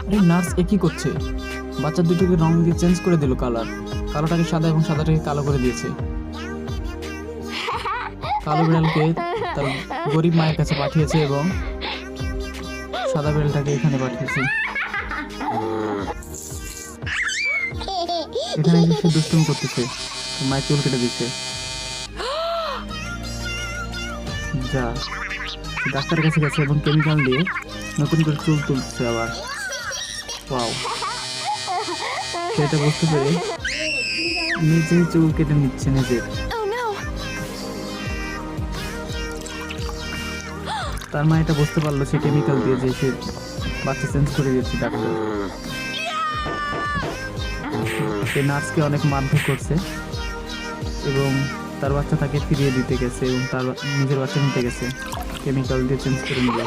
আরে নার্স এ কি করছে? বাচ্চা দুটোকে রং দিয়ে চেঞ্জ করে দিল, কালোটাকে সাদা এবং সাদাটাকে কালো করে দিয়েছে। কালো বিড়ালকে তার গরিব মায়ের কাছে পাঠিয়েছে এবং সাদা বিড়ালটাকে এখানে পাঠিয়েছে। এখানে এসে সে দুষ্টুমি করতেছে, মায়ের চুল কেটে দিচ্ছে। যা, ডাক্তারের কাছে গেছে এবং কেমিক্যাল দিয়ে নতুন করে চুল তুলছে আবার। ওয়াও, সেটা বুঝতে পেরে নিজেই চুল কেটে নিচ্ছে নিজের। তার মা এটা বুঝতে পারলো সে কেমিক্যাল দিয়ে যে সে বাচ্চা চেঞ্জ করে দিয়েছে ডাক্তার। সে নার্সকে অনেক মারধর করছে এবং তার বাচ্চা তাকে ফিরিয়ে দিতে গেছে এবং তার নিজের বাচ্চা নিতে গেছে, কেমিক্যাল দিয়ে চেঞ্জ করে নিল।